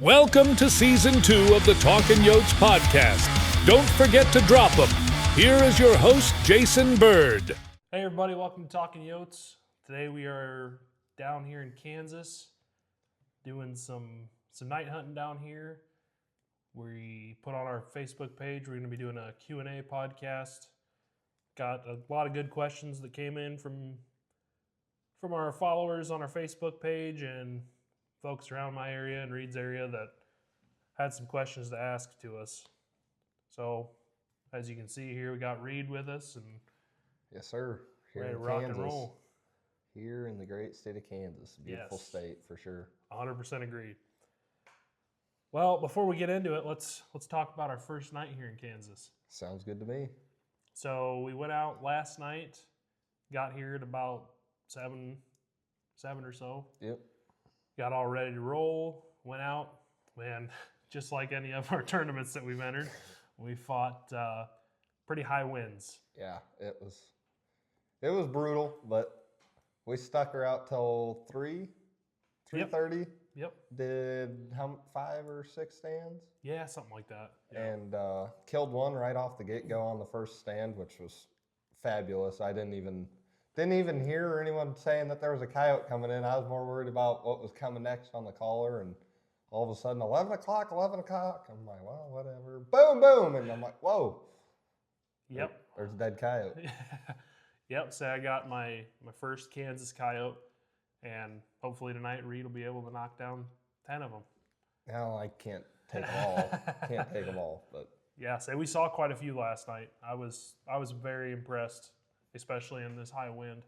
Welcome to Season 2 of the Talkin Yotes podcast. Don't forget to drop them. Here is your host, Jason Bird. Hey everybody, welcome to Talkin Yotes. Today we are down here in Kansas doing some night hunting down here. We put on our Facebook page, we're going to be doing a Q&A podcast. Got a lot of good questions that came in from our followers on our Facebook page and folks around my area and Reed's area that had some questions to ask to us. So, as you can see here, we got Reed with us and yes, sir. Here ready to in rock Kansas, and roll. Here in the great state of Kansas. Beautiful state for sure. 100% agreed. Well, before we get into it, let's talk about our first night here in Kansas. Sounds good to me. So we went out last night, got here at about 7 or so. Yep. Got all ready to roll, went out. Man, just like any of our tournaments that we've entered, we fought pretty high winds. Yeah, it was brutal, but we stuck her out till 3:30. Yep. Did 5 or 6 stands? Yeah, something like that. Yep. And killed one right off the get-go on the first stand, which was fabulous. I didn't even hear anyone saying that there was a coyote coming in. I was more worried about what was coming next on the caller, and all of a sudden, 11 o'clock. I'm like, well, whatever. Boom, boom. And I'm like, whoa. Yep. There's a dead coyote. Yep, so I got my first Kansas coyote, and hopefully tonight Reed will be able to knock down 10 of them. Now I can't take them all. But yeah, so we saw quite a few last night. I was very impressed, especially in this high wind.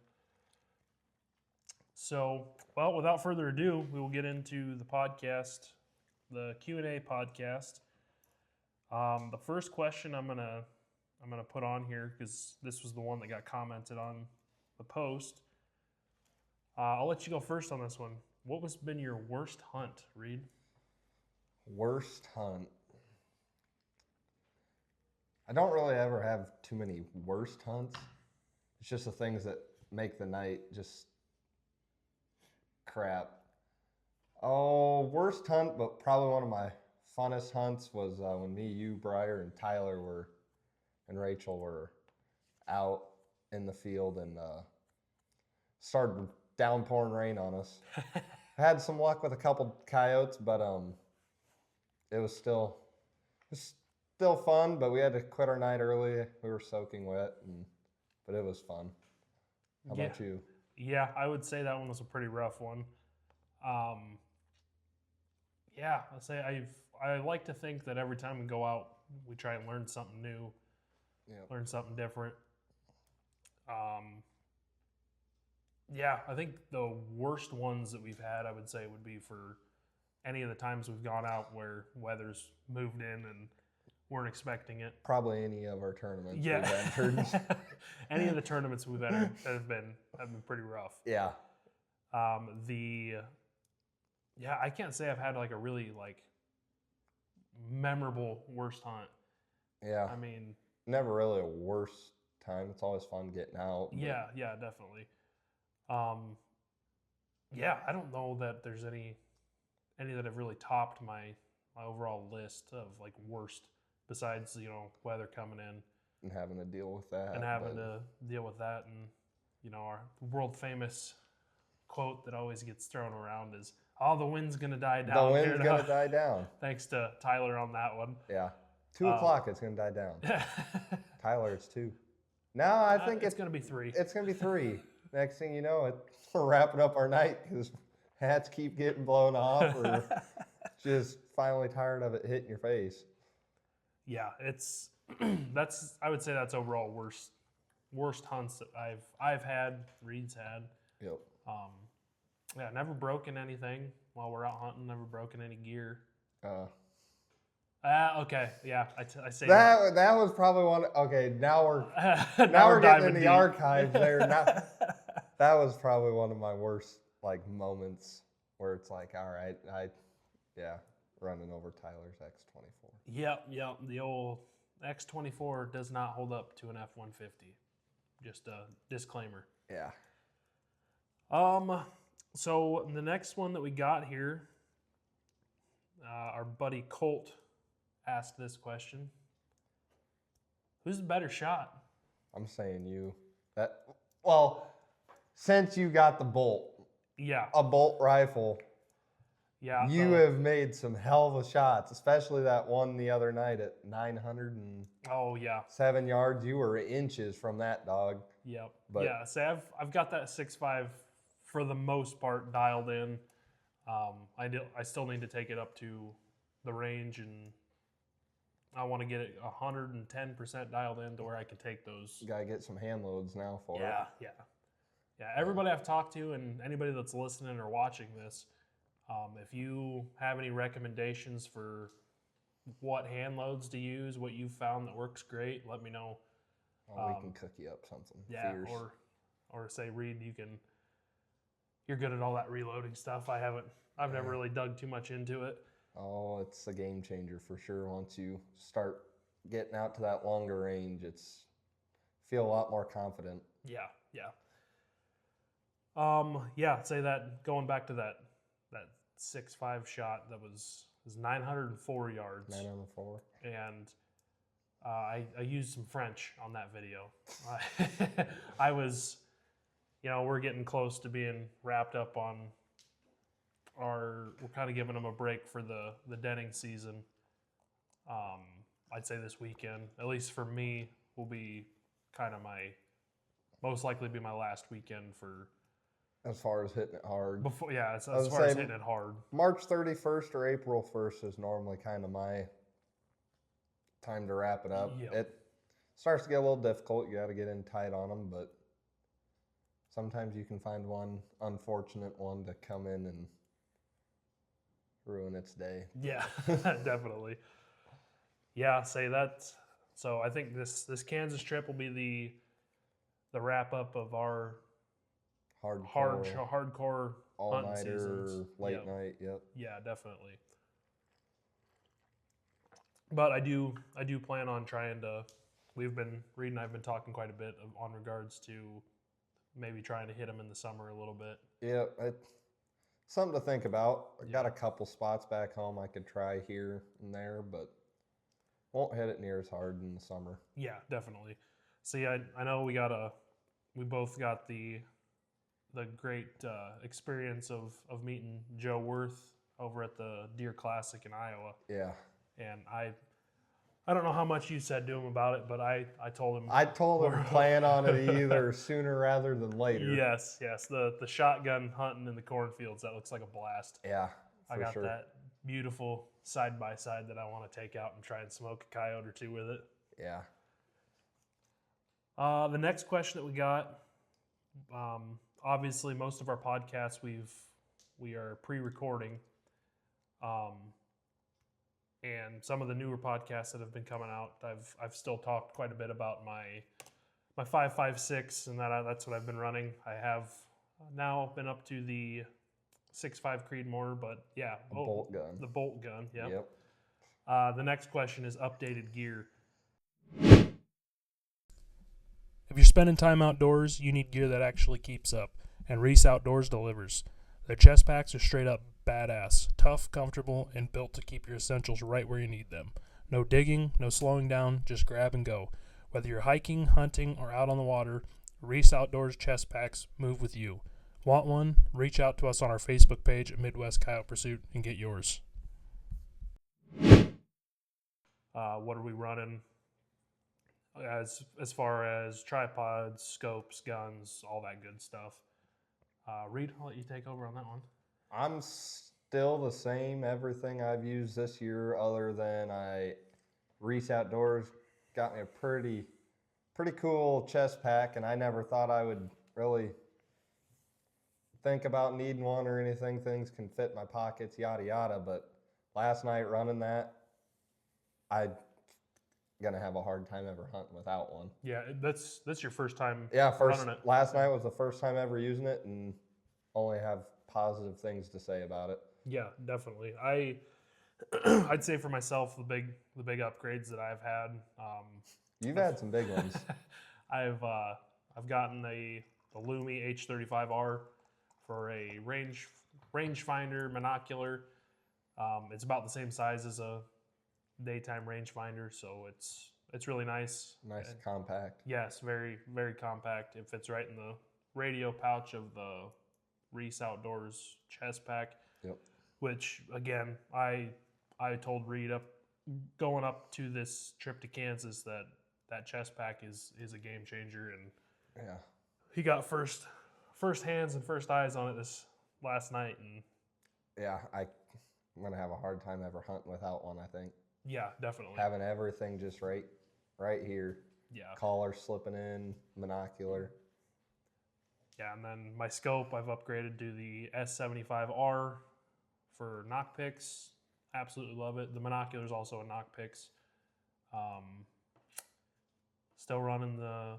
So, well, without further ado, we will get into the podcast, the Q&A podcast. The first question I'm gonna put on here, because this was the one that got commented on the post. I'll let you go first on this one. What has been your worst hunt, Reed? Worst hunt. I don't really ever have too many worst hunts. It's just the things that make the night just crap. Oh, worst hunt, but probably one of my funnest hunts was when me, you, Briar, and Tyler and Rachel were out in the field and started downpouring rain on us. Had some luck with a couple coyotes, but it was still fun, but we had to quit our night early. We were soaking wet, but it was fun. How about you? Yeah, I would say that one was a pretty rough one. Yeah, I'll say I like to think that every time we go out, we try and learn something new, learn something different. Yeah, I think the worst ones that we've had, I would say, would be for any of the times we've gone out where weather's moved in and weren't expecting it. Probably any of our tournaments we've entered. Any of the tournaments we've entered have been pretty rough. Yeah. I can't say I've had like a really like memorable worst hunt. Yeah. I mean, never really a worst time. It's always fun getting out. Yeah, definitely. I don't know that there's any that have really topped my overall list of like worst, besides, weather coming in. And having to deal with that. And our world famous quote that always gets thrown around is, "Oh, the wind's gonna die down." The wind's gonna die down. Thanks to Tyler on that one. Yeah. 2 o'clock, it's gonna die down. Tyler, it's 2. No, I think it's gonna be 3. It's gonna be 3. Next thing you know, we're wrapping up our night because hats keep getting blown off, or just finally tired of it hitting your face. Yeah, it's I would say that's overall worst hunts that I've had, Reed's had. Yep. Never broken anything while we're out hunting. Never broken any gear. Okay, yeah, I say that was probably one. Okay, now we're we're getting in the archives there. Now, that was probably one of my worst moments where it's like, all right, running over Tyler's X24. Yep. The old X24 does not hold up to an F-150. Just a disclaimer. Yeah. So the next one that we got here, Our buddy Colt asked this question. Who's the better shot? I'm saying you. Well, since you got the bolt, Yeah. a bolt rifle, Yeah. you have made some hell of a shots, especially that one the other night at 907 yards. You were inches from that dog. Yep. But yeah. See, I've got that 6.5 for the most part dialed in. I still need to take it up to the range, and I want to get it 110% dialed in to where I can take those. You gotta get some hand loads now for it. Yeah. Everybody I've talked to and anybody that's listening or watching this, if you have any recommendations for what hand loads to use, what you've found that works great, let me know. We can cook you up something fierce. Or say, Reed, you're good at all that reloading stuff. I've never really dug too much into it. Oh, it's a game changer for sure. Once you start getting out to that longer range, feel a lot more confident. Yeah. Say that going back to that 6.5 shot that was 904 yards. 904. And I used some French on that video. I was, we're getting close to being wrapped up on we're kind of giving them a break for the denning season. I'd say this weekend, at least for me, will be kind of most likely be my last weekend for. As far as hitting it hard. As far as hitting it hard. March 31st or April 1st is normally kind of my time to wrap it up. Yep. It starts to get a little difficult. You got to get in tight on them, but sometimes you can find one unfortunate one to come in and ruin its day. Yeah, definitely. Yeah, say that. So I think this Kansas trip will be the wrap up of our hardcore all-nighter, seasons. late night. Yep. Yeah, definitely. But I do plan on trying to. Reed and I've been talking quite a bit on regards to maybe trying to hit them in the summer a little bit. Yeah, something to think about. I got a couple spots back home I could try here and there, but won't hit it near as hard in the summer. Yeah, definitely. See, I know we both got the great experience of meeting Joe Worth over at the Deer Classic in Iowa. Yeah. And I don't know how much you said to him about it, but I told him. I told him plan on it either sooner rather than later. Yes. The shotgun hunting in the cornfields, that looks like a blast. Yeah, I got that beautiful side-by-side that I want to take out and try and smoke a coyote or two with it. Yeah. The next question that we got, obviously most of our podcasts we are pre-recording. And some of the newer podcasts that have been coming out, I've still talked quite a bit about my 5.56, and that's what I've been running. I have now been up to the 6.5 Creedmoor, but yeah, bolt gun. The bolt gun. Yep. The next question is updated gear. If you're spending time outdoors, you need gear that actually keeps up, and Reese Outdoors delivers. Their chest packs are straight up badass, tough, comfortable, and built to keep your essentials right where you need them. No digging, no slowing down, just grab and go. Whether you're hiking, hunting, or out on the water, Reese Outdoors chest packs move with you. Want one? Reach out to us on our Facebook page at Midwest Coyote Pursuit and get yours. What are we running as far as tripods, scopes, guns, all that good stuff? Reed, I'll let you take over on that one. I'm still the same. Everything I've used this year, other than Reese Outdoors got me a pretty cool chest pack, and I never thought I would really think about needing one or anything. Things can fit in my pockets, yada yada. But last night running that, I'm gonna have a hard time ever hunting without one. Yeah, that's your first time. Running it. Last night was the first time ever using it, and only have positive things to say about it. Yeah, definitely. I'd say for myself, the big upgrades that I've had. You've had some big ones. I've gotten the Lumi H35R for a rangefinder monocular. It's about the same size as a daytime rangefinder, so it's really nice. Nice, And compact. yes, very, very compact. It fits right in the radio pouch of the Reese Outdoors chest pack. Yep. Which again, I told Reed going up to this trip to Kansas that chest pack is a game changer, and Yeah. he got first hands and first eyes on it this last night, and Yeah, I'm gonna have a hard time ever hunting without one, I think. yeah, definitely. Having everything just right here. Yeah. Collar slipping in, monocular. Yeah, and then my scope I've upgraded to the S75R for knock picks. Absolutely love it. The monocular is also a knock picks. Still running the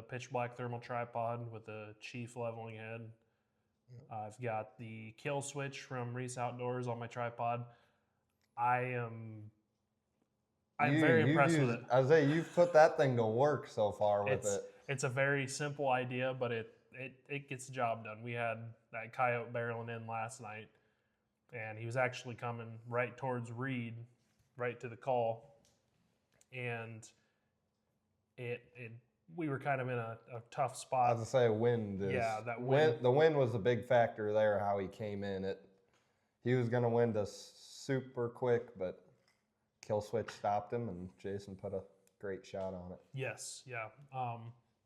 pitch black thermal tripod with the Chief leveling head. I've got the kill switch from Reese Outdoors on my tripod. I'm very impressed with it. I was saying, you've put that thing to work so far with it. It's a very simple idea, but it gets the job done. We had that coyote barreling in last night, and he was actually coming right towards Reed, right to the call, and we were kind of in a tough spot. I was to say wind. That wind. The wind was a big factor there. How he came in, he was going to wind us super quick, but kill switch stopped him, and Jason put a great shot on it. Yes, yeah.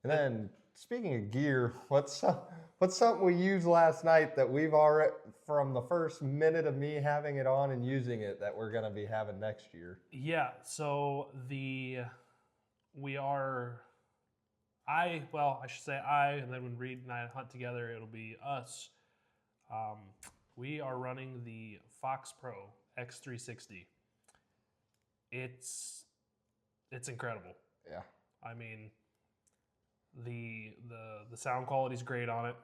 And then speaking of gear, what's something we used last night that we've already, from the first minute of me having it on and using it, that we're going to be having next year? Yeah. So I should say I, and then when Reed and I hunt together, it'll be us. We are running the Fox Pro X360. It's incredible. Yeah. I mean, the sound quality is great on it.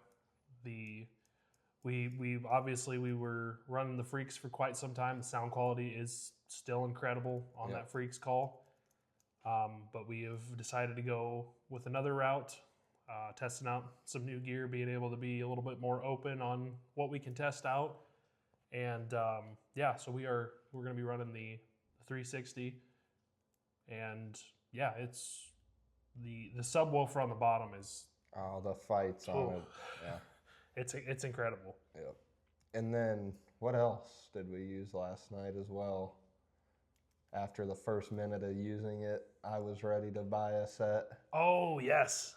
We obviously we were running the Freaks for quite some time. The sound quality is still incredible on that Freaks call. But we have decided to go with another route, testing out some new gear, being able to be a little bit more open on what we can test out. And so we're going to be running the 360, and it's the subwoofer on the bottom is the fights on it. Yeah. It's incredible. Yep. And then what else did we use last night as well? After the first minute of using it, I was ready to buy a set. Oh, yes.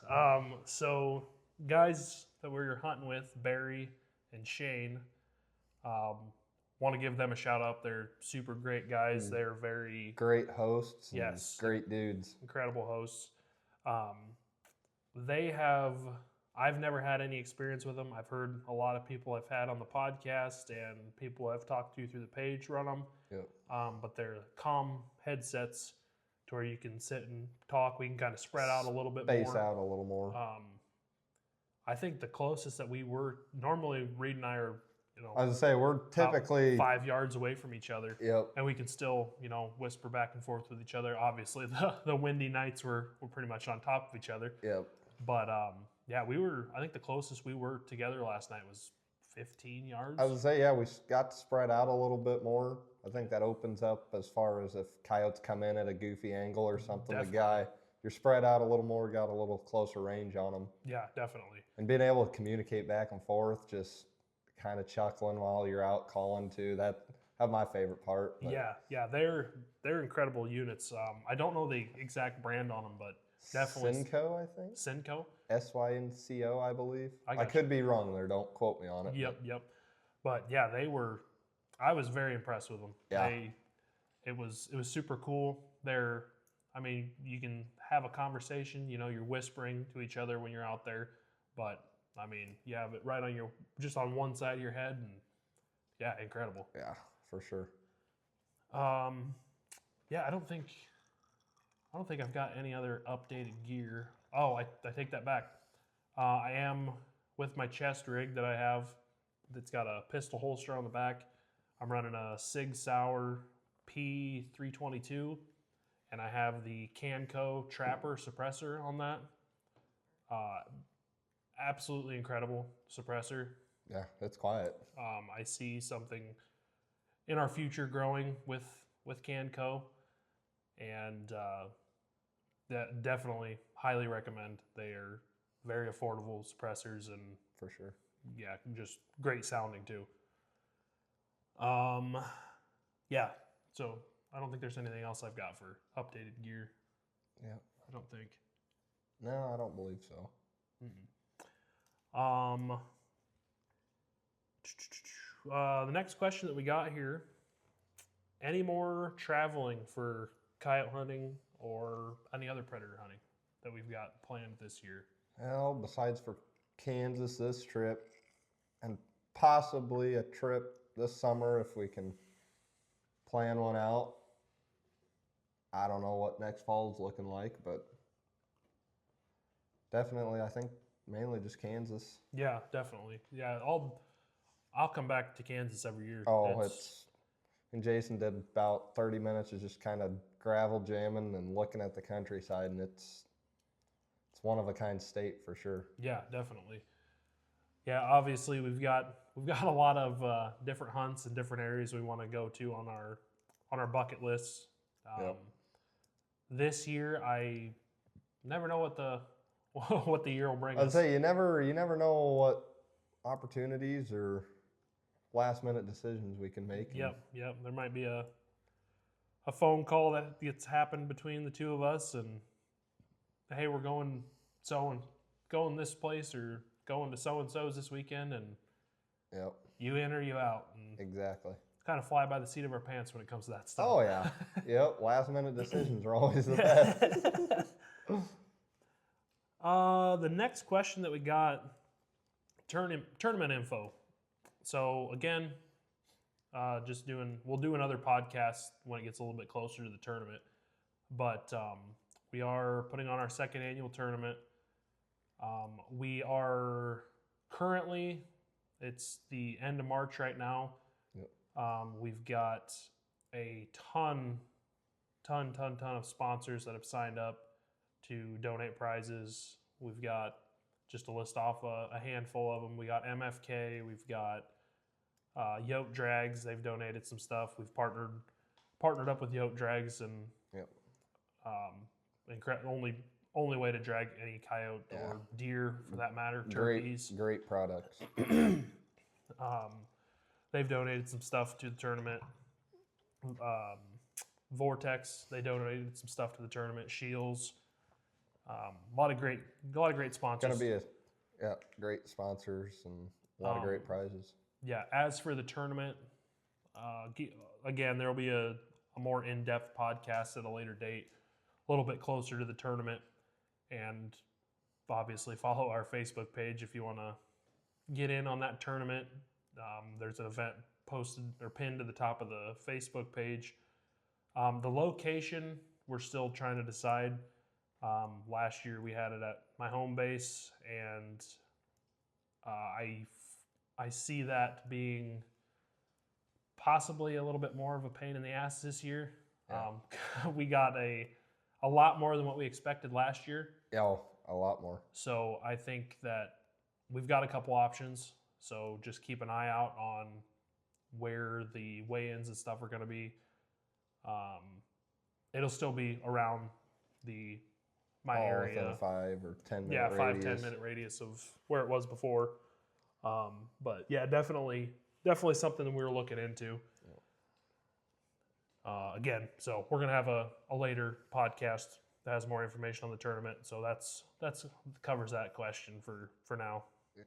So guys that we were hunting with, Barry and Shane, want to give them a shout out. They're super great guys. They're very great hosts. Yes. Great dudes. Incredible hosts. I've never had any experience with them. I've heard a lot of people I've had on the podcast and people I've talked to through the page run them. Yep. But they're calm headsets to where you can sit and talk. We can kind of spread out a little bit more. Space out a little more. I think the closest that we were, normally Reed and I are, I was going to say, we're typically 5 yards away from each other. Yep. And we can still, whisper back and forth with each other. Obviously, the windy nights we're pretty much on top of each other. Yep. But I think the closest we were together last night was 15 yards. I was going to say, we got to spread out a little bit more. I think that opens up as far as if coyotes come in at a goofy angle or something. Definitely. You're spread out a little more, got a little closer range on them. Yeah, definitely. And being able to communicate back and forth, just kind of chuckling while you're out calling too. That's my favorite part. But. Yeah, they're incredible units. I don't know the exact brand on them, but definitely Synco, I think. Synco. SYNCO, I believe. I could be wrong there. Don't quote me on it. Yep. But yeah, I was very impressed with them. Yeah. It was super cool. You can have a conversation. You're whispering to each other when you're out there, but you have it right on just on one side of your head, and incredible. Yeah, for sure. I don't think I've got any other updated gear. Oh, I take that back. I am with my chest rig that I have that's got a pistol holster on the back. I'm running a Sig Sauer P322, and I have the Canco Trapper suppressor on that. Absolutely incredible suppressor. Yeah, it's quiet. I see something in our future growing with Canco, and that definitely highly recommend. They are very affordable suppressors and For sure. yeah, just great sounding too. Yeah. So I don't think there's anything else I've got for updated gear. Yeah. I don't think. No, I don't believe so. The next question that we got here: any more traveling for coyote hunting or any other predator hunting that we've got planned this year? Well, besides for Kansas this trip, and possibly a trip this summer if we can plan one out. I don't know what next fall's looking like, but definitely I think mainly just Kansas. Yeah, definitely. Yeah, I'll come back to Kansas every year. Oh, and Jason did about 30 minutes of just kind of gravel jamming and looking at the countryside, and it's one of a kind state for sure. Yeah, definitely. Yeah, obviously we've got a lot of different hunts and different areas we want to go to on our bucket lists. Yep. This year, I never know what the year will bring I'd us. say you never know what opportunities or last minute decisions we can make. Yep. There might be a phone call that gets happened between the two of us, and hey, we're going this place or going to so and so's this weekend, and Yep. you in or you out, and Exactly. kind of fly by the seat of our pants when it comes to that stuff. Oh yeah. Yep. Last minute decisions are always the best. The next question that we got, tournament info. So again, we'll do another podcast when it gets a little bit closer to the tournament. But we are putting on our second annual tournament. We are currently, it's the end of March right now. Yep. We've got a ton of sponsors that have signed up to donate prizes. We've got, just to list off a handful of them, we got MFK, we've got Yote Drags. They've donated some stuff. We've partnered up with Yote Drags, and Yep. only way to drag any coyote or deer for that matter, turkeys. Great products. They've donated some stuff to the tournament. Vortex, they donated some stuff to the tournament. Shields, a lot of great sponsors. Gonna be great sponsors and a lot of great prizes. Yeah. As for the tournament, again, there will be a more in-depth podcast at a later date, a little bit closer to the tournament, and obviously follow our Facebook page if you want to get in on that tournament. There's an event posted or pinned to the top of the Facebook page. The location, we're still trying to decide. Last year we had it at my home base, and I see that being possibly a little bit more of a pain in the ass this year. Yeah. We got a lot more than what we expected last year. Yeah, a lot more. So I think that we've got a couple options. So just keep an eye out on where the weigh-ins and stuff are going to be. It'll still be around my area. Within a 5 or 10 minute Yeah, radius. 5-10 minute radius of where it was before. But yeah, definitely something that we were looking into. Again, so we're gonna have a later podcast that has more information on the tournament. So that's covers that question for now. Yeah.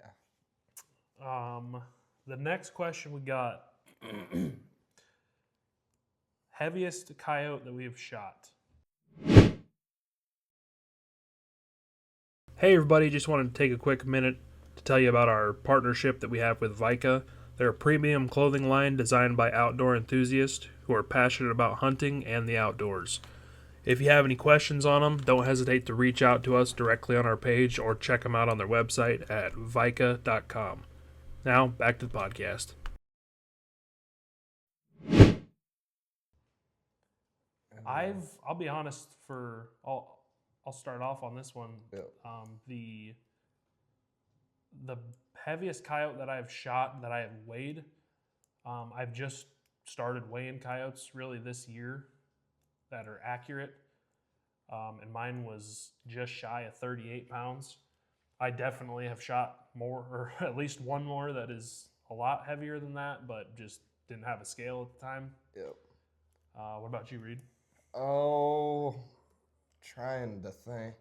The next question we got: heaviest coyote that we have shot. Hey everybody, just wanted to take a quick minute to tell you about our partnership that we have with Vika. They're a premium clothing line designed by outdoor enthusiasts who are passionate about hunting and the outdoors. If you have any questions on them, don't hesitate to reach out to us directly on our page or check them out on their website at vika.com. Now, back to the podcast. I'll be honest, I'll start off on this one. Yep. The heaviest coyote that I've shot, that I have weighed, I've just started weighing coyotes really this year that are accurate. And mine was just shy of 38 pounds. I definitely have shot more, or at least one more that is a lot heavier than that, but just didn't have a scale at the time. Yep. What about you, Reed? Oh, trying to think.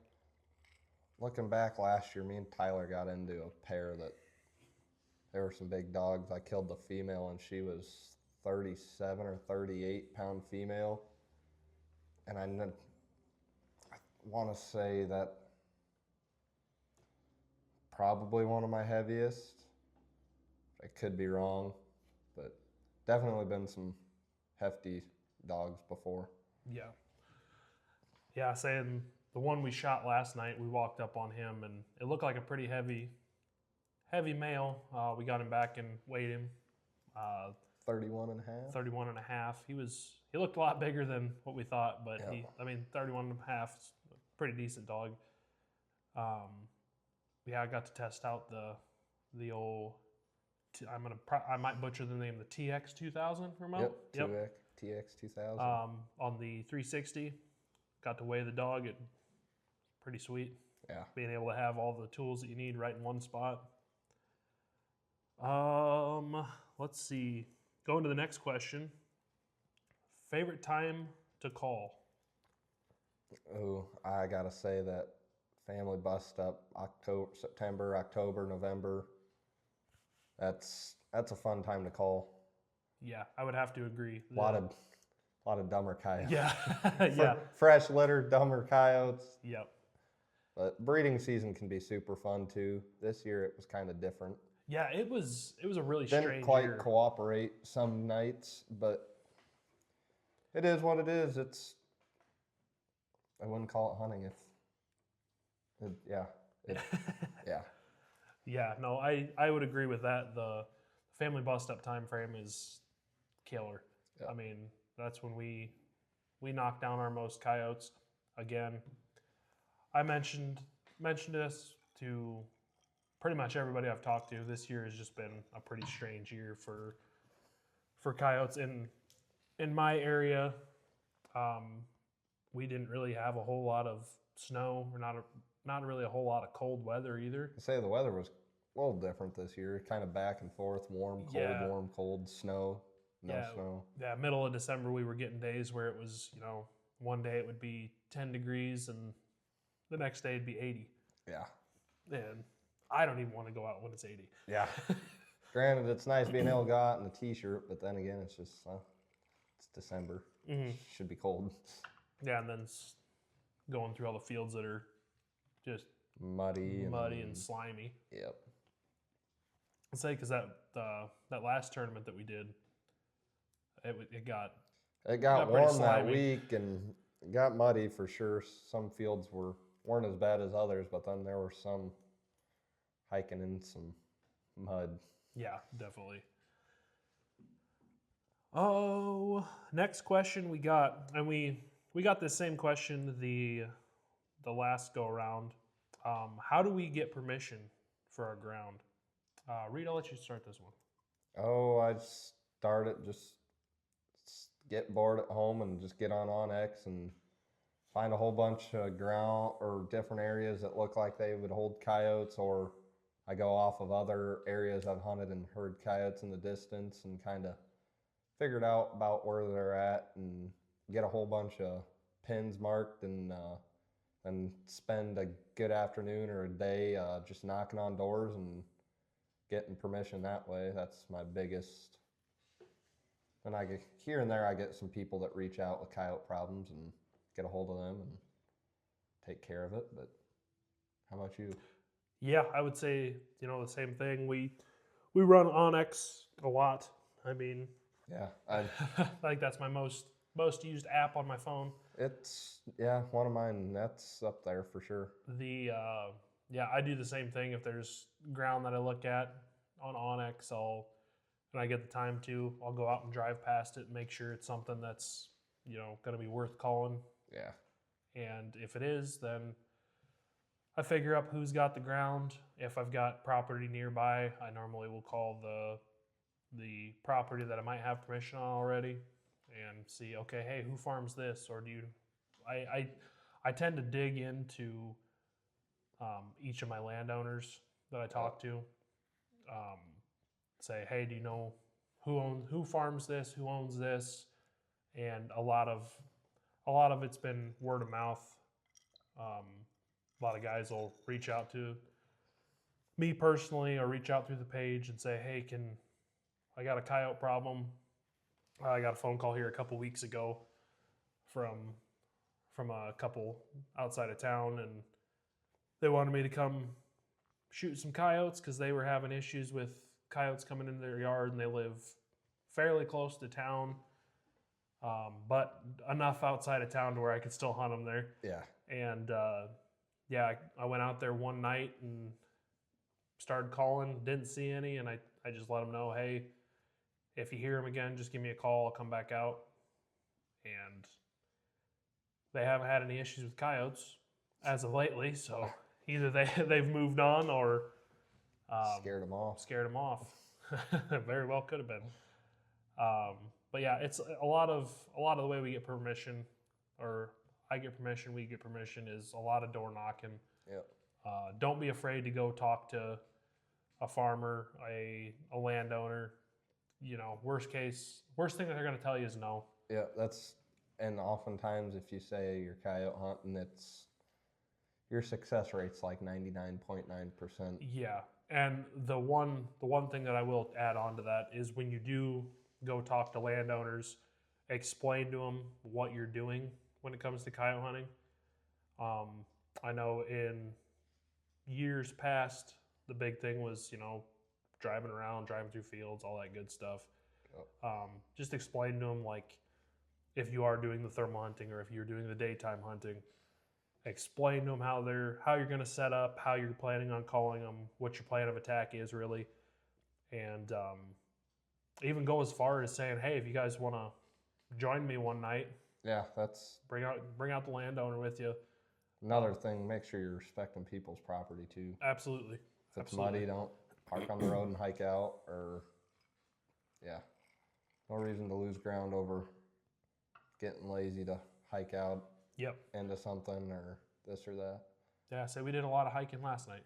Looking back last year, me and Tyler got into a pair that there were some big dogs. I killed the female, and she was 37 or 38 pound female. And I want to say that probably one of my heaviest. I could be wrong, but definitely been some hefty dogs before. Yeah. Yeah, saying the one we shot last night, we walked up on him, and it looked like a pretty heavy male. We got him back and weighed him. 31 and a half? 31 and a half. He looked a lot bigger than what we thought, but 31 and a half is a pretty decent dog. I got to test out the old, I might butcher the name, the TX 2000 remote. Yep. TX 2000. On the 360, got to weigh the dog. It pretty sweet. Yeah. Being able to have all the tools that you need right in one spot. Let's see. Going to the next question. Favorite time to call? Oh, I gotta say that family bust up September, October, November. That's a fun time to call. Yeah, I would have to agree. A lot of dumber coyotes. Yeah, yeah. Fresh litter, dumber coyotes. Yep. But breeding season can be super fun too. This year it was kind of different. Yeah, it was a really strange year. Didn't quite cooperate some nights, but it is what it is. I wouldn't call it hunting yeah. Yeah, no, I would agree with that. The family bust up time frame is killer. Yeah. I mean, that's when we knocked down our most coyotes. Again, I mentioned this to pretty much everybody I've talked to. This year has just been a pretty strange year for coyotes in my area. We didn't really have a whole lot of snow, or not really a whole lot of cold weather either. I say the weather was a little different this year, kind of back and forth, warm, cold, snow, snow. Yeah, middle of December we were getting days where it was, one day it would be 10 degrees and the next day it'd be 80. Yeah. And I don't even want to go out when it's 80. Yeah. Granted, it's nice being able to go out in a t-shirt, but then again, it's just, it's December. Mm-hmm. Should be cold. Yeah, and then going through all the fields that are just muddy and slimy. Yep. I'll say because that last tournament that we did, it got warm that week and it got muddy for sure. Some fields weren't as bad as others, but then there were some hiking in some mud. Yeah, definitely. Oh, next question we got, and we got the same question the last go around. How do we get permission for our ground? Reed, I'll let you start this one. Oh, I started just get bored at home and just get on Onyx and find a whole bunch of ground or different areas that look like they would hold coyotes, or I go off of other areas I've hunted and heard coyotes in the distance and kind of figured out about where they're at and get a whole bunch of pins marked and spend a good afternoon or a day just knocking on doors and getting permission that way. That's my biggest. And I get here and there, I get some people that reach out with coyote problems and get a hold of them and take care of it. But how about you? Yeah, I would say, the same thing. We run Onyx a lot. I mean, yeah, I think that's my most used app on my phone. It's one of mine. That's up there for sure. I do the same thing. If there's ground that I look at on Onyx, and I get the time to, I'll go out and drive past it and make sure it's something that's, going to be worth calling. Yeah. And if it is, then I figure up who's got the ground. If I've got property nearby, I normally will call the property that I might have permission on already and see, okay, hey, who farms this? Or do you, I tend to dig into each of my landowners that I talk to. Say, hey, do you know who farms this, who owns this? And a lot of it's been word of mouth. A lot of guys will reach out to me personally or reach out through the page and say, hey, I got a coyote problem. I got a phone call here a couple weeks ago from a couple outside of town, and they wanted me to come shoot some coyotes because they were having issues with coyotes coming into their yard, and they live fairly close to town, but enough outside of town to where I could still hunt them there. Yeah. And I went out there one night and started calling, didn't see any, and I just let them know, hey, if you hear them again, just give me a call, I'll come back out. And they haven't had any issues with coyotes as of lately, so either they've moved on or Scared them off. Very well could have been. But yeah, it's a lot of the way we get permission, or I get permission, we get permission, is a lot of door knocking. Yep. Don't be afraid to go talk to a farmer, a landowner. You know, worst thing that they're going to tell you is no. Yeah, and oftentimes if you say you're coyote hunting, your success rate's like 99.9%. Yeah, and the one thing that I will add on to that is when you do go talk to landowners, explain to them what you're doing when it comes to coyote hunting. I know in years past, the big thing was, driving through fields, all that good stuff. Yep. Just explain to them, like, if you are doing the thermal hunting or if you're doing the daytime hunting, explain to them how you're going to set up, how you're planning on calling them, what your plan of attack is really, and even go as far as saying, hey, if you guys want to join me one night, yeah, bring out the landowner with you. Another thing, make sure you're respecting people's property too. Absolutely. If it's muddy, don't park on the road and hike out, or no reason to lose ground over getting lazy to hike out into something or this or that. Yeah, so we did a lot of hiking last night.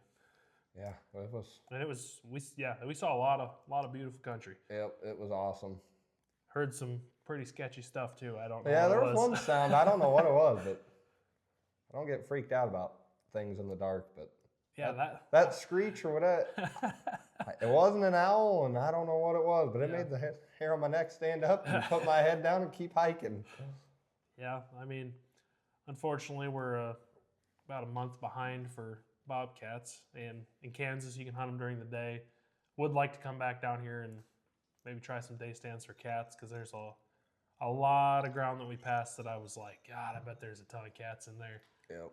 Yeah, we saw a lot of beautiful country. Yep, it was awesome. Heard some pretty sketchy stuff too. I don't know. Yeah, there was one sound. I don't know what it was, but I don't get freaked out about things in the dark. But yeah, that screech or whatever, it wasn't an owl, and I don't know what it was, but it made the hair on my neck stand up and put my head down and keep hiking. Yeah, I mean, unfortunately, we're about a month behind for bobcats, and in Kansas, you can hunt them during the day. Would like to come back down here and maybe try some day stands for cats, because there's a lot of ground that we passed that I was like, God, I bet there's a ton of cats in there. Yep.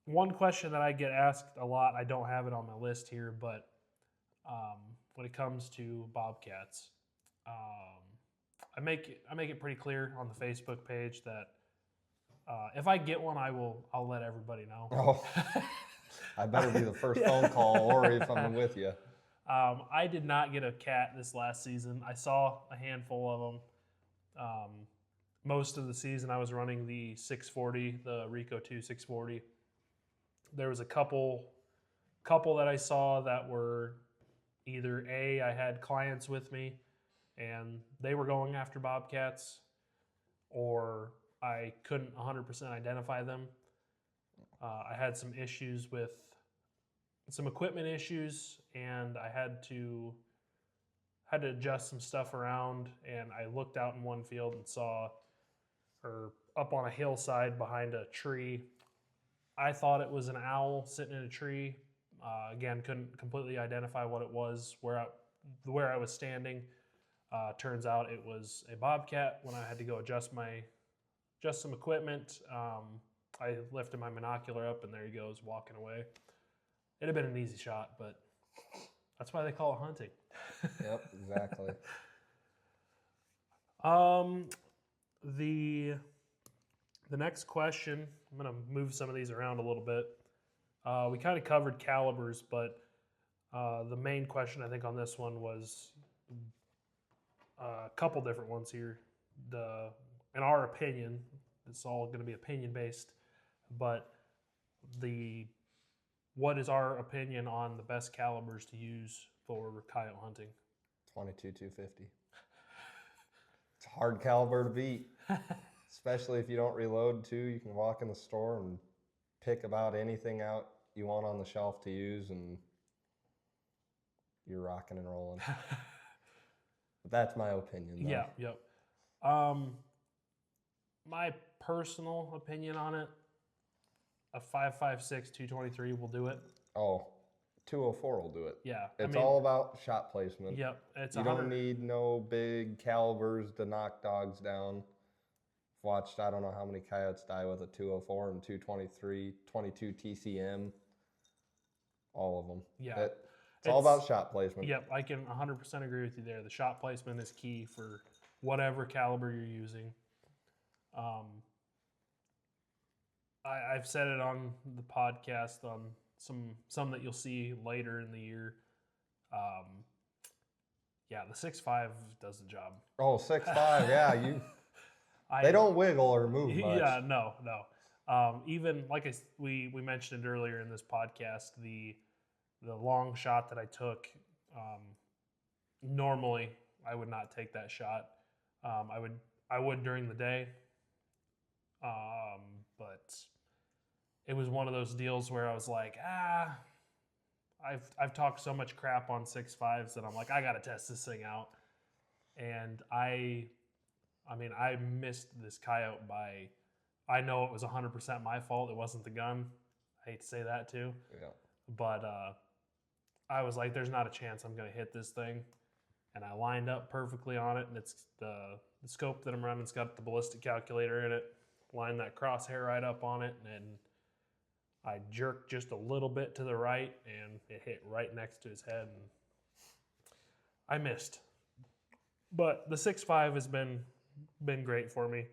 One question that I get asked a lot, I don't have it on my list here, but when it comes to bobcats, I make it pretty clear on the Facebook page that if I get one, I'll let everybody know. Oh, I better be the first phone call or if I'm with you. I did not get a cat this last season. I saw a handful of them. Most of the season I was running the 640, the Rico 2 640. There was a couple that I saw that were either I had clients with me and they were going after bobcats, or I couldn't 100% identify them. I had some issues with some equipment issues, and I had to adjust some stuff around, and I looked out in one field and saw, or up on a hillside behind a tree, I thought it was an owl sitting in a tree. Again, couldn't completely identify what it was where I was standing. Turns out it was a bobcat. When I had to go adjust some equipment, I lifted my binocular up, and there he goes, walking away. It'd have been an easy shot, but that's why they call it hunting. Yep, exactly. The next question, I'm going to move some of these around a little bit. We kind of covered calibers, but The main question I think on this one was a couple different ones here. In our opinion, it's all going to be opinion based, but what is our opinion on the best calibers to use for coyote hunting? 22-250. It's a hard caliber to beat, especially if you don't reload too. You can walk in the store and pick about anything out you want on the shelf to use, and you're rocking and rolling. But that's my opinion, though. Yeah, yep. My personal opinion on it, a 5.56 223 will do it. Oh, 204 will do it. Yeah. It's all about shot placement. Yep. You don't need no big calibers to knock dogs down. Watched, I don't know how many coyotes die with a 204 and 223, 22 TCM. All of them. Yeah. It's all about shot placement. Yep, I can 100% agree with you there. The shot placement is key for whatever caliber you're using. I've said it on the podcast on some that you'll see later in the year. Yeah, the 6.5 does the job. Oh, 6.5, yeah. They don't wiggle or move much. Yeah, no. Even like we mentioned it earlier in this podcast, the long shot that I took, normally I would not take that shot. I would during the day, but it was one of those deals where I was like, I've talked so much crap on 6.5s that I'm like, I gotta test this thing out. And I missed this coyote by, I know it was 100% my fault. It wasn't the gun. I hate to say that too. Yeah. But I was like, there's not a chance I'm going to hit this thing. And I lined up perfectly on it. And it's the scope that I'm running's got the ballistic calculator in it. Lined that crosshair right up on it. And I jerked just a little bit to the right. And it hit right next to his head. And I missed. But the 6.5 has been great for me.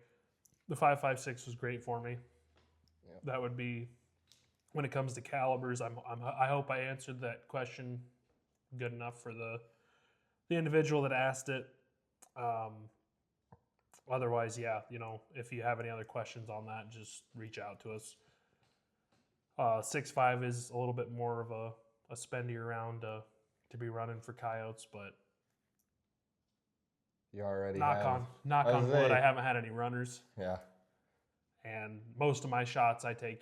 The 5.56 was great for me. Yep. That would be, when it comes to calibers, I hope I answered that question good enough for the individual that asked it. Otherwise, yeah, if you have any other questions on that, just reach out to us. 6.5 is a little bit more of a spendier round to be running for coyotes, but you already knock on wood, I haven't had any runners. Yeah. And most of my shots I take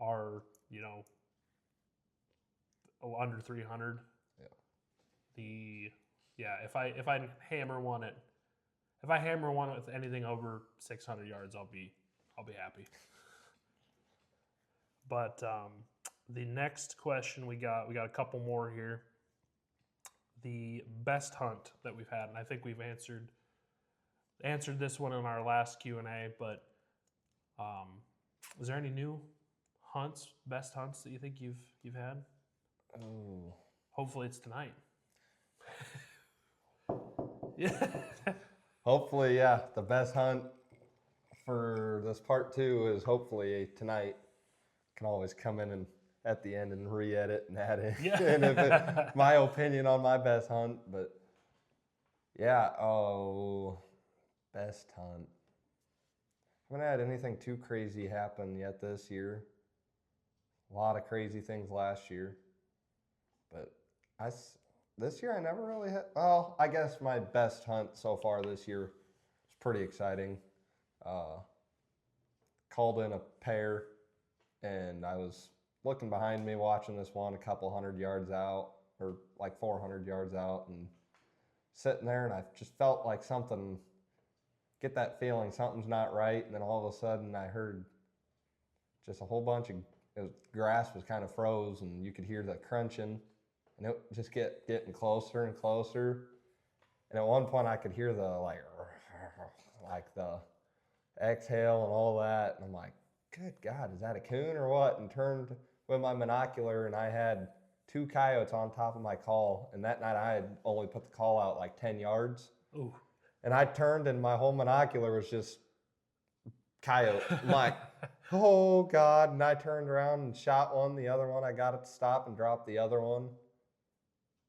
are, under 300. Yeah. If I hammer one with anything over 600 yards, I'll be happy. But the next question we got a couple more here. The best hunt that we've had, and I think we've answered this one in our last Q&A, but is there any new best hunts that you think you've had? Oh. Hopefully it's tonight. Yeah. Hopefully, yeah. The best hunt for this part 2 is hopefully tonight. Can always come in and at the end and re-edit and add in. Yeah. And my opinion on my best hunt, but yeah, best hunt. I haven't had anything too crazy happen yet this year. A lot of crazy things last year, but this year I never really had. Well, I guess my best hunt so far this year was pretty exciting. Called in a pair, and I was looking behind me, watching this one a couple 100 yards out, or like 400 yards out, and sitting there, and I just felt like get that feeling something's not right, and then all of a sudden I heard just a whole bunch of grass was kind of froze, and you could hear the crunching, and it just getting closer and closer, and at one point I could hear the like the exhale and all that, and I'm like, good God, is that a coon or what? And turned with my binocular, and I had 2 coyotes on top of my call, and that night I had only put the call out like 10 yards. Ooh. And I turned, and my whole binocular was just coyote. I'm like, oh God. And I turned around and shot one. The other one, I got it to stop and dropped the other one.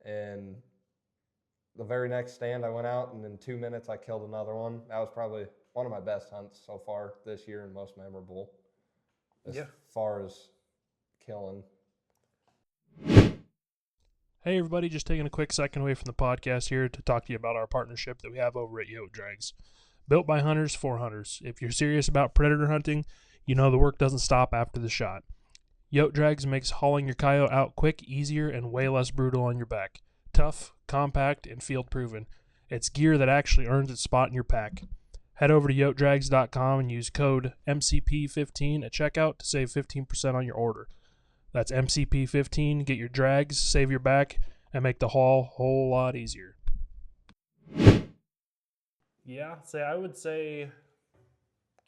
And the very next stand I went out, and in 2 minutes I killed another one. That was probably one of my best hunts so far this year and most memorable as far as killing. Hey everybody, just taking a quick second away from the podcast here to talk to you about our partnership that we have over at Yote Drags. Built by hunters for hunters. If you're serious about predator hunting, you know the work doesn't stop after the shot. Yote Drags makes hauling your coyote out quick, easier, and way less brutal on your back. Tough, compact, and field proven. It's gear that actually earns its spot in your pack. Head over to yotedrags.com and use code MCP15 at checkout to save 15% on your order. That's MCP15. Get your drags, save your back, and make the haul a whole lot easier. Yeah, I would say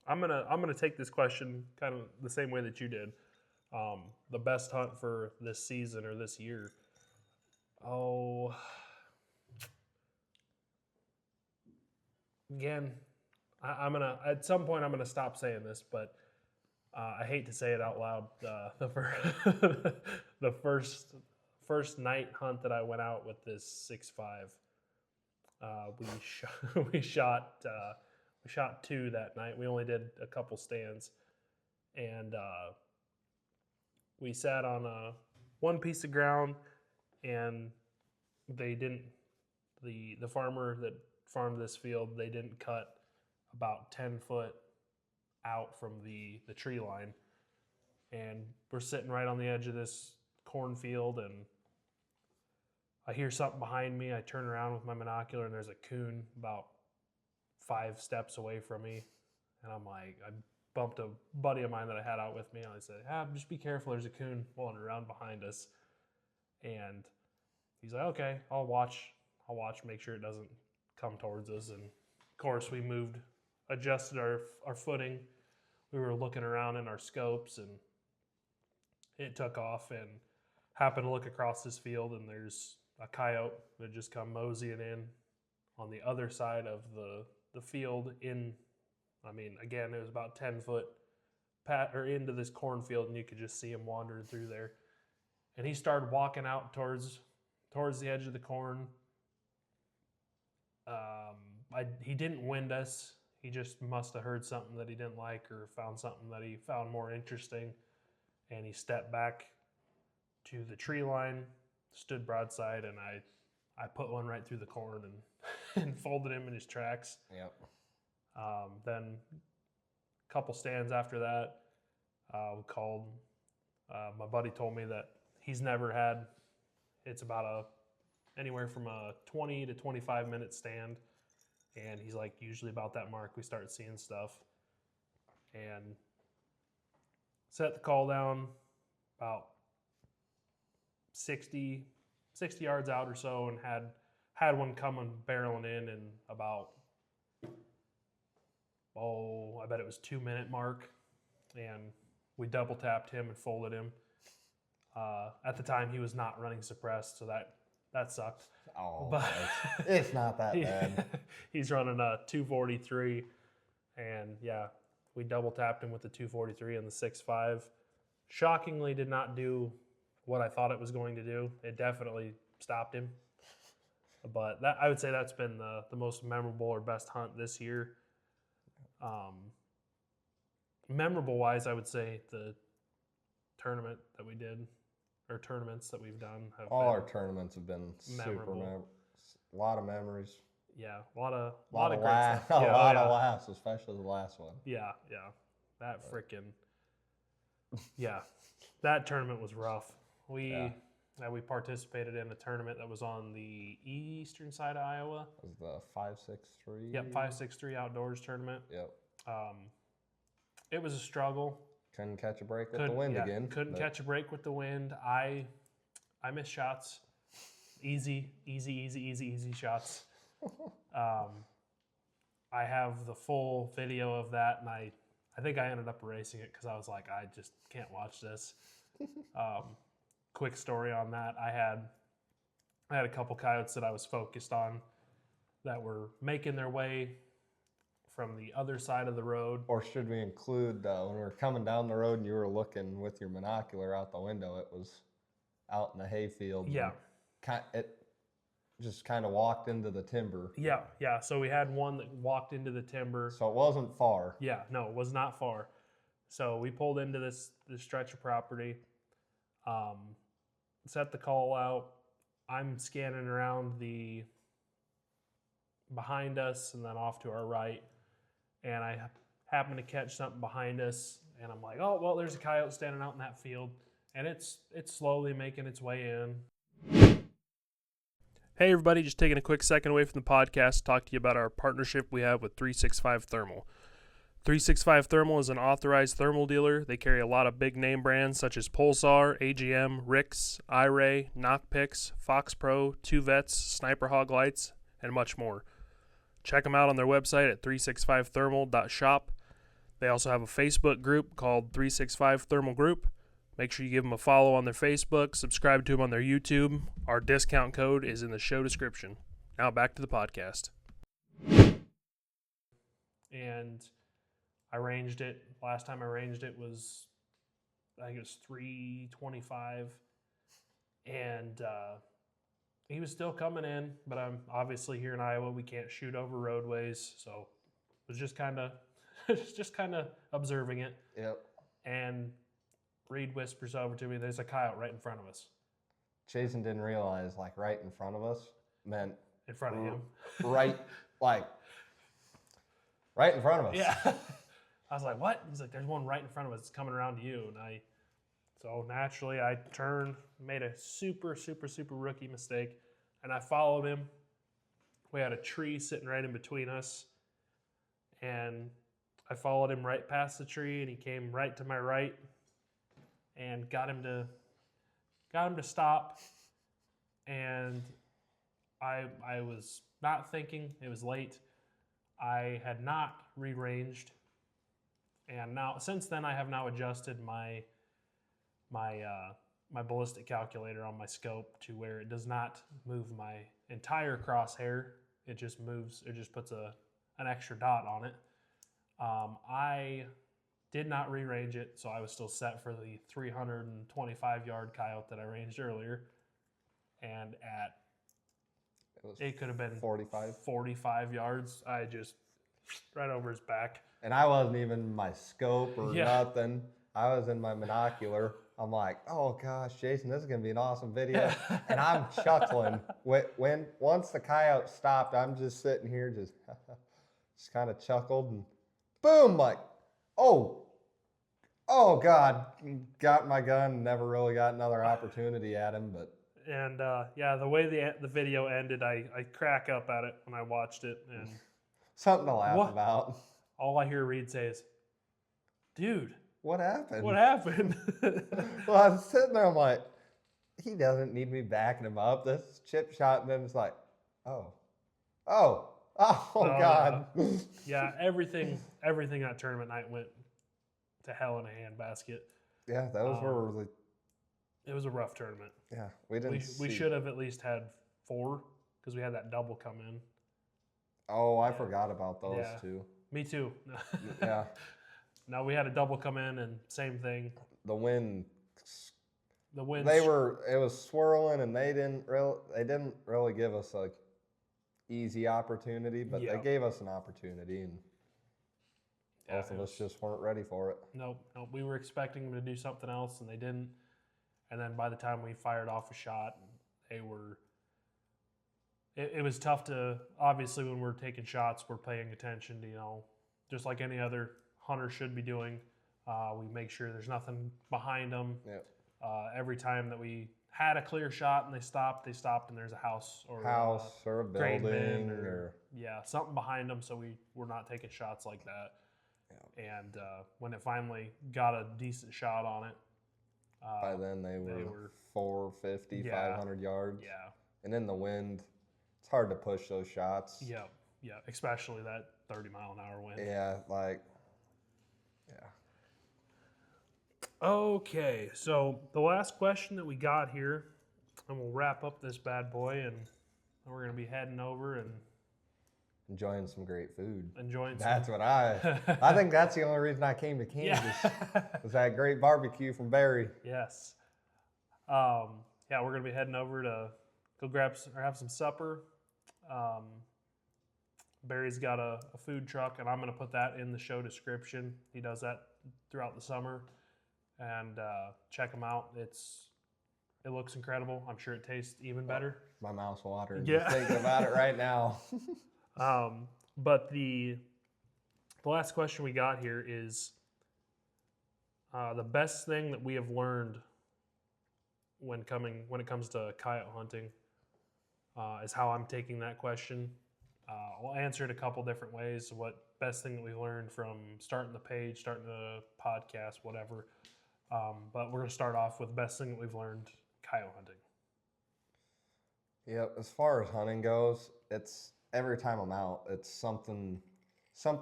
I'm gonna take this question kind of the same way that you did. The best hunt for this season or this year. Oh, again, I'm gonna at some point I'm gonna stop saying this, but I hate to say it out loud. The first night hunt that I went out with this 6.5, we shot 2 that night. We only did a couple stands, and we sat on one piece of ground, and they didn't. The farmer that farmed this field, they didn't cut about 10 foot out from the tree line, and we're sitting right on the edge of this cornfield, and I hear something behind me. I turn around with my binocular, and there's a coon about 5 steps away from me, and I'm like, I bumped a buddy of mine that I had out with me, and I said, just be careful, there's a coon rolling around behind us. And he's like, okay, I'll watch, make sure it doesn't come towards us. And of course we adjusted our footing. We were looking around in our scopes, and it took off, and happened to look across this field, and there's a coyote that just come moseying in on the other side of the field. Again, it was about 10 foot into this cornfield, and you could just see him wandering through there. And he started walking out towards the edge of the corn. He didn't wind us. He just must have heard something that he didn't like, or found something that he found more interesting. And he stepped back to the tree line, stood broadside, and I put one right through the corn and folded him in his tracks. Yep. Then a couple stands after that, we called. My buddy told me that he's never had. It's about anywhere from a 20 to 25 minute stand, and he's like, usually about that mark we start seeing stuff. And set the call down about 60 yards out or so, and had one coming barreling in about, I bet it was 2 minute mark, and we double tapped him and folded him. At the time, he was not running suppressed, so that sucked. Oh, but it's not that bad. He's running a 243, and yeah, we double tapped him with the 243 and the 6.5. Shockingly, did not do what I thought it was going to do. It definitely stopped him. But I would say that's been the most memorable or best hunt this year. Memorable wise, I would say the tournament that we did, or tournaments that we've done. All our tournaments have been memorable. Super memorable. A lot of memories. Yeah, a lot of great stuff. A lot of laughs, especially the last one. Yeah. That freaking, that tournament was rough. We participated in a tournament that was on the eastern side of Iowa. It was the 563? Yep, 563 outdoors tournament. Yep. It was a struggle. Couldn't catch a break with the wind again. Couldn't catch a break with the wind. I missed shots. Easy shots. I have the full video of that, and I think I ended up erasing it because I was like, I just can't watch this. Quick story on that. I had a couple coyotes that I was focused on that were making their way from the other side of the road. Or should we include, when we were coming down the road and you were looking with your binocular out the window, it was out in the hayfield. Yeah. just kind of walked into the timber. Yeah. So we had one that walked into the timber. So it wasn't far. Yeah, no, it was not far. So we pulled into this stretch of property, set the call out. I'm scanning around the behind us and then off to our right, and I happen to catch something behind us, and I'm like, oh, well, there's a coyote standing out in that field, and it's slowly making its way in. Hey, everybody, just taking a quick second away from the podcast to talk to you about our partnership we have with 365 Thermal. 365 Thermal is an authorized thermal dealer. They carry a lot of big name brands such as Pulsar, AGM, Rix, iRay, Knockpicks, Fox Pro, Two Vets, Sniper Hog Lights, and much more. Check them out on their website at 365thermal.shop. They also have a Facebook group called 365 Thermal Group. Make sure you give them a follow on their Facebook, subscribe to them on their YouTube. Our discount code is in the show description. Now back to the podcast. And I ranged it. Last time I ranged it was, I think it was 325. And he was still coming in, but I'm obviously here in Iowa. We can't shoot over roadways. So it was just kind of observing it. Yep. And Reed whispers over to me, there's a coyote right in front of us. Jason didn't realize, like, right in front of us meant In front of him. right in front of us. Yeah. I was like, what? He's like, there's one right in front of us. It's coming around to you. And so naturally I turned, made a super rookie mistake, and I followed him. We had a tree sitting right in between us, and I followed him right past the tree, and he came right to my right and got him to stop. And I was not thinking. It was late. I had not re-ranged, and now since then I have now adjusted my ballistic calculator on my scope to where it does not move my entire crosshair. It just moves. It just puts an extra dot on it. I did not re-range it, so I was still set for the 325-yard coyote that I ranged earlier. And it could have been 45 yards. I just right over his back. And I wasn't even in my scope or nothing. I was in my binocular. I'm like, oh gosh, Jason, this is gonna be an awesome video. And I'm chuckling. Once the coyote stopped, I'm just sitting here, just kind of chuckled, and boom, like, oh God, got my gun. Never really got another opportunity at him, but. And the way the video ended, I crack up at it when I watched it, and something to laugh about. All I hear Reed say is, "Dude, what happened? What happened?" Well, I was sitting there, I'm like, he doesn't need me backing him up. This chip shot, and then it's like, oh God. Yeah, everything that tournament night went to hell in a handbasket. Yeah, those were it was a rough tournament. Yeah, we should have at least had 4 because we had that double come in. Oh, I forgot about those too. Me too. Yeah. No, we had a double come in, and same thing. The wind. It was swirling, and they didn't really give us a easy opportunity, but they gave us an opportunity, and both of us just weren't ready for it. Nope. We were expecting them to do something else, and they didn't. And then by the time we fired off a shot, they were. It was tough to, obviously, when we're taking shots, we're paying attention to, just like any other hunter should be doing. We make sure there's nothing behind them. Yep. Every time that we had a clear shot and they stopped, and there's a house or a building or something behind them, so we're not taking shots like that. Yep. And when it finally got a decent shot on it, by then they were 450, 500 yards. Yeah. And in the wind, it's hard to push those shots. Yeah, especially that 30-mile-an-hour wind. Yeah. Okay, so the last question that we got here, and we'll wrap up this bad boy, and then we're going to be heading over and enjoying some great food. That's what I think that's the only reason I came to Kansas was that great barbecue from Barry. Yes. We're going to be heading over to go grab or have some supper. Barry's got a food truck, and I'm going to put that in the show description. He does that throughout the summer, and check him out. It looks incredible. I'm sure it tastes even better. My mouth's watering. Yeah. Just thinking about it right now. But the last question we got here is the best thing that we have learned when it comes to coyote hunting is how I'm taking that question. We'll answer it a couple different ways. What best thing that we learned from starting the page, starting the podcast, whatever. But we're going to start off with best thing that we've learned coyote hunting. Yep. As far as hunting goes, it's every time I'm out, it's something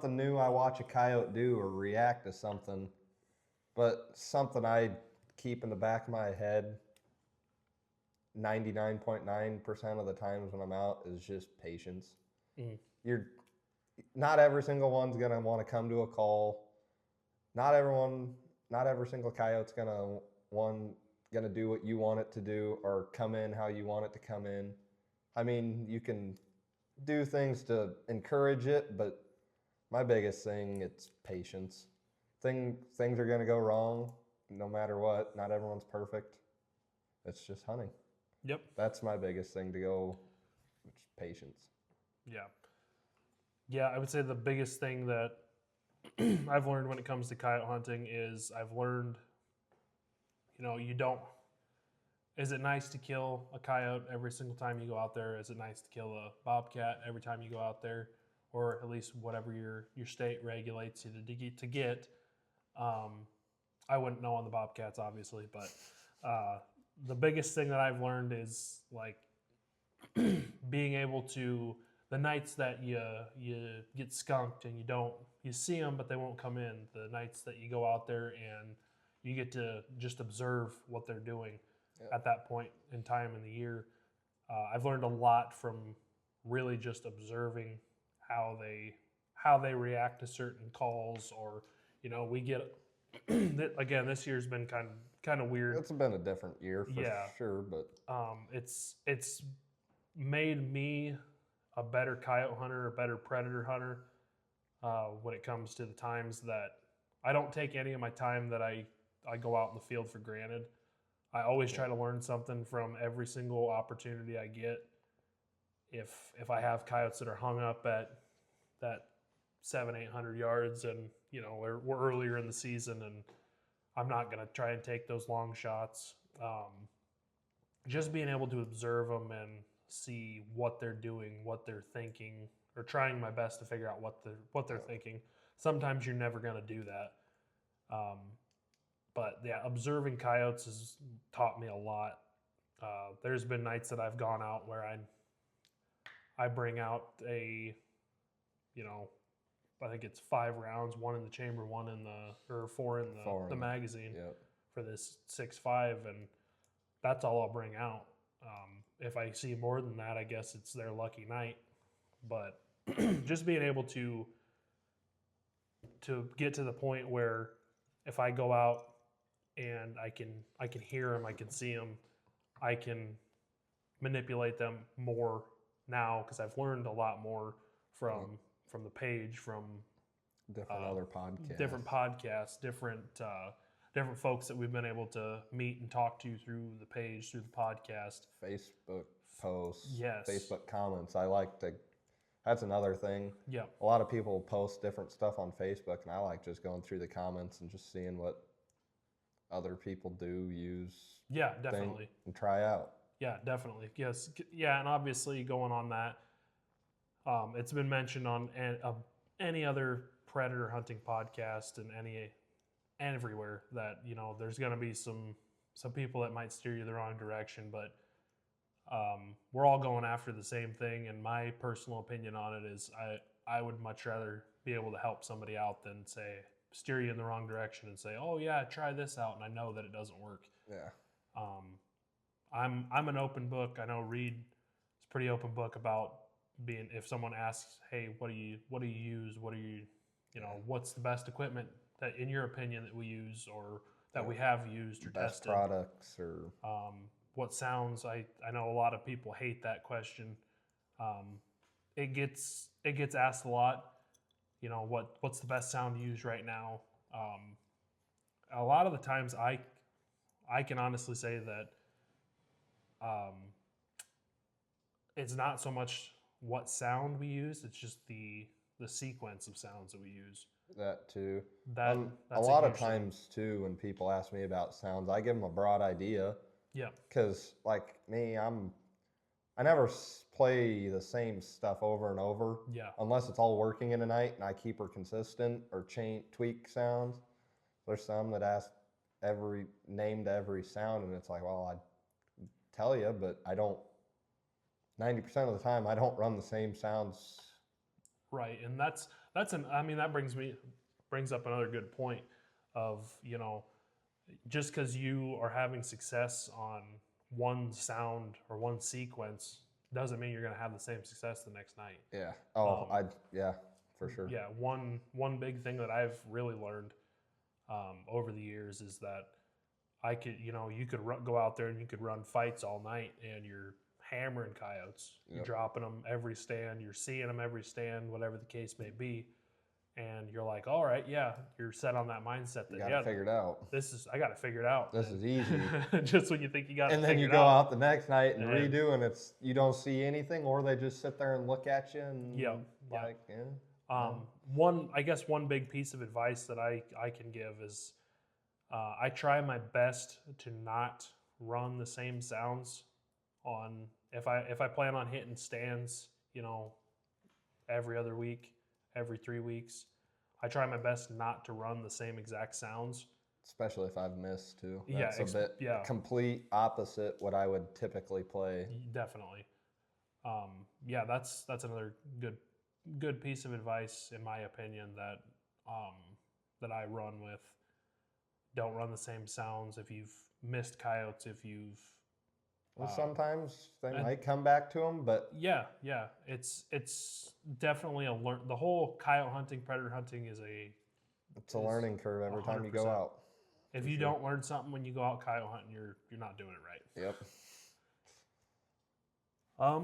new I watch a coyote do or react to something. But something I keep in the back of my head 99.9% of the times when I'm out is just patience. You're not every single one's gonna want to come to a call. Not every single coyote's gonna do what you want it to do or come in how you want it to come in. I mean, you can do things to encourage it, but my biggest thing, it's patience. Things are gonna go wrong no matter what. Not everyone's perfect. It's just hunting. Yep. That's my biggest thing to go, which is patience. Yeah, I would say the biggest thing that I've learned when it comes to coyote hunting is I've learned, is it nice to kill a coyote every single time you go out there? Is it nice to kill a bobcat every time you go out there? Or at least whatever your state regulates you to get. I wouldn't know on the bobcats, obviously, but the biggest thing that I've learned is like being able to, the nights that you get skunked and you see them, but they won't come in. The nights that you go out there and you get to just observe what they're doing at that point in time in the year. I've learned a lot from really just observing how they react to certain calls, or we get again, this year's been kind of weird. It's been a different year for sure, but it's made me a better coyote hunter, a better predator hunter when it comes to the times that I don't take any of my time that I go out in the field for granted. I always try to learn something from every single opportunity I get. If I have coyotes that are hung up at that 700-800 yards and we're earlier in the season and I'm not going to try and take those long shots, just being able to observe them and see what they're doing, what they're thinking, or trying my best to figure out what they're thinking. Sometimes you're never going to do that. But yeah, observing coyotes has taught me a lot. There's been nights that I've gone out where I bring out I think it's 5 rounds, 1 in the chamber, 4 in the magazine for this 6.5, and that's all I'll bring out. If I see more than that, I guess it's their lucky night. But just being able to get to the point where if I go out and I can hear them, I can see them, I can manipulate them more now because I've learned a lot more from the page, from different podcasts, different folks that we've been able to meet and talk to through the page, through the podcast, Facebook posts, yes, Facebook comments. That's another thing. Yeah, a lot of people post different stuff on Facebook, and I like just going through the comments and just seeing what other people do, use, definitely, and try out. Yeah, definitely. Yes. Yeah, and obviously going on that, it's been mentioned on any other predator hunting podcast and everywhere that, there's going to be some people that might steer you the wrong direction, but we're all going after the same thing. And my personal opinion on it is I would much rather be able to help somebody out than steer you in the wrong direction and say, oh yeah, try this out, and I know that it doesn't work. Yeah. I'm an open book. I know Reed is a pretty open book about being, if someone asks, hey, what do you use? What's the best equipment that, in your opinion, that we use or that we have used or best tested? Products or what sounds. I know a lot of people hate that question. It gets asked a lot. You know, what's the best sound to use right now? A lot of the times I can honestly say that it's not so much what sound we use, it's just the sequence of sounds that we use. That too. That's a lot of huge thing. times too, when people ask me about sounds, I give them a broad idea. Yeah. Because like me, I never play the same stuff over and over. Yeah. Unless it's all working in a night and I keep her consistent or tweak sounds. There's some that ask named every sound, and it's like, well, I'd tell you, but I don't. 90% of the time, I don't run the same sounds. Right, and that brings up another good point of, you know, just because you are having success on one sound or one sequence doesn't mean you're going to have the same success the next night. Yeah. Oh, yeah, for sure. Yeah, one big thing that I've really learned over the years is that you could go out there and you could run fights all night and you're hammering coyotes. You're dropping them every stand. You're seeing them every stand, whatever the case may be. And you're like, all right, yeah, you're set on that mindset that You got it figured out. I got to figure it out. This is easy. Just when you think you got it and then figured you go out out the next night and redo, and you don't see anything, or they just sit there and look at you and one big piece of advice that I can give is I try my best to not run the same sounds on if I plan on hitting stands, you know, every other week, every 3 weeks. I try my best not to run the same exact sounds. Especially if I've missed too. Yeah, That's a bit complete opposite what I would typically play. Definitely. That's another good piece of advice in my opinion that I run with. Don't run the same sounds if you've missed coyotes, if you've well, sometimes they might come back to them, but yeah, it's definitely the whole coyote hunting, predator hunting is a learning curve every time you go out. If you don't learn something when you go out coyote hunting, you're not doing it right. Yep.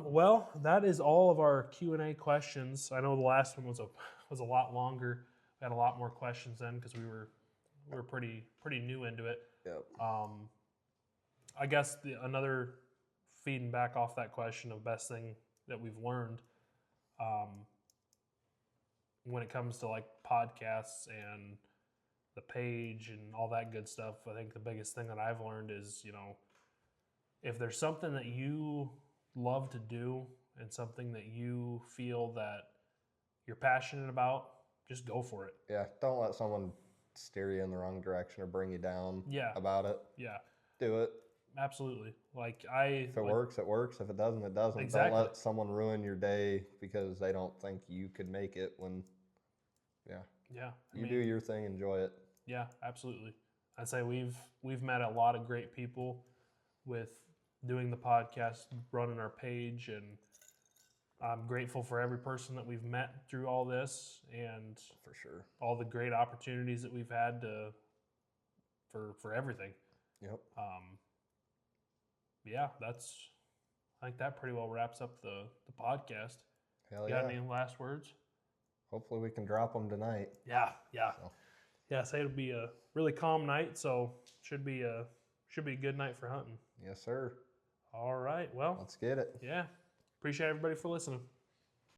Well, that is all of our Q&A questions. I know the last one was a lot longer. We had a lot more questions then because we were pretty new into it. Yep. I guess another feeding back off that question of best thing that we've learned when it comes to like podcasts and the page and all that good stuff. I think the biggest thing that I've learned is, you know, if there's something that you love to do and something that you feel that you're passionate about, just go for it. Yeah, don't let someone steer you in the wrong direction or bring you down about it. Yeah. Do it. Absolutely. If it works, it works. If it doesn't, it doesn't. Exactly. Don't let someone ruin your day because they don't think you could make it when, you do your thing, enjoy it. Yeah, absolutely. I'd say we've met a lot of great people with doing the podcast, running our page, and I'm grateful for every person that we've met through all this and for sure all the great opportunities that we've had for everything. Yep. I think that pretty well wraps up the podcast. Hell you got any last words? Hopefully we can drop them tonight. Yeah. Yeah, say it'll be a really calm night, so should be a good night for hunting. Yes, sir. All right, well. Let's get it. Yeah. Appreciate everybody for listening.